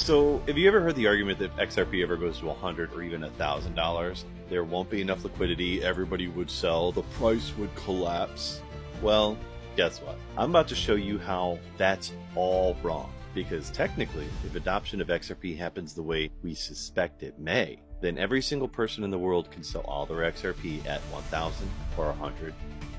So, have you ever heard the argument that XRP ever goes to $100 or even $1,000, there won't be enough liquidity, everybody would sell, the price would collapse? Well, guess what? I'm about to show you how that's all wrong. Because technically, if adoption of XRP happens the way we suspect it may, then every single person in the world can sell all their XRP at 1,000 or 100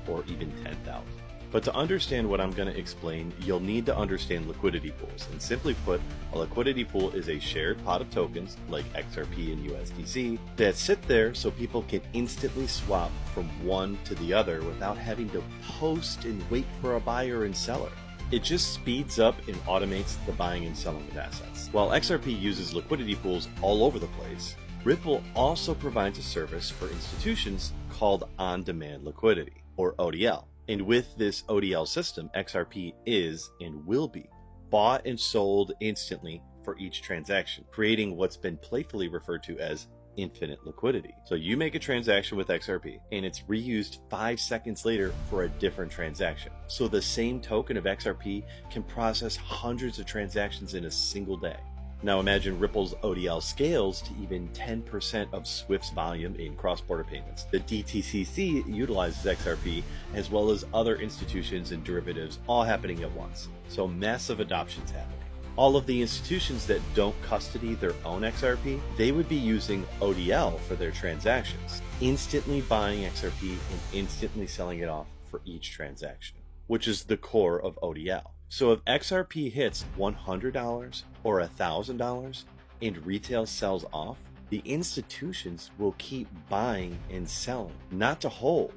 or even 10,000. But to understand what I'm going to explain, you'll need to understand liquidity pools. And simply put, a liquidity pool is a shared pot of tokens, like XRP and USDC, that sit there so people can instantly swap from one to the other without having to post and wait for a buyer and seller. It just speeds up and automates the buying and selling of assets. While XRP uses liquidity pools all over the place, Ripple also provides a service for institutions called on-demand liquidity, or ODL. And with this ODL system, XRP is and will be bought and sold instantly for each transaction, creating what's been playfully referred to as infinite liquidity. So you make a transaction with XRP and it's reused 5 seconds later for a different transaction. So the same token of XRP can process hundreds of transactions in a single day. Now imagine Ripple's ODL scales to even 10% of SWIFT's volume in cross-border payments. The DTCC utilizes XRP as well as other institutions and derivatives all happening at once. So massive adoption's happening. All of the institutions that don't custody their own XRP, they would be using ODL for their transactions, instantly buying XRP and instantly selling it off for each transaction, which is the core of ODL. So if XRP hits $100 or $1,000 and retail sells off, the institutions will keep buying and selling, not to hold,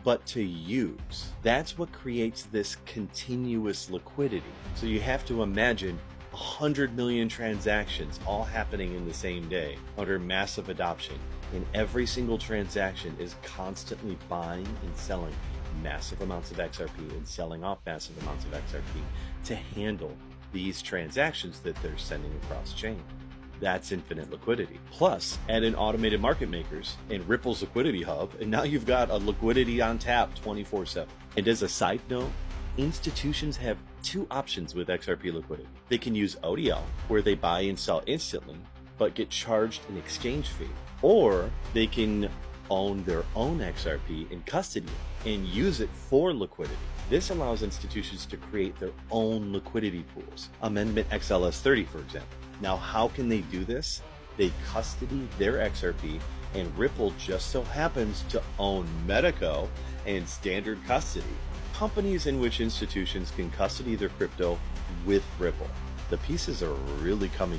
but to use. That's what creates this continuous liquidity. So you have to imagine 100 million transactions all happening in the same day under massive adoption, and every single transaction is constantly buying and selling massive amounts of XRP and selling off massive amounts of XRP to handle these transactions that they're sending across chain. That's infinite liquidity. Plus, add in automated market makers and Ripple's liquidity hub, and now you've got a liquidity on tap 24/7. And as a side note, institutions have two options with XRP liquidity. They can use ODL, where they buy and sell instantly, but get charged an exchange fee. Or they can own their own XRP and custody it and use it for liquidity. This allows institutions to create their own liquidity pools. Amendment XLS30, for example. Now, how can they do this? They custody their XRP, and Ripple just so happens to own Medico and standard custody, companies in which institutions can custody their crypto with Ripple. The pieces are really coming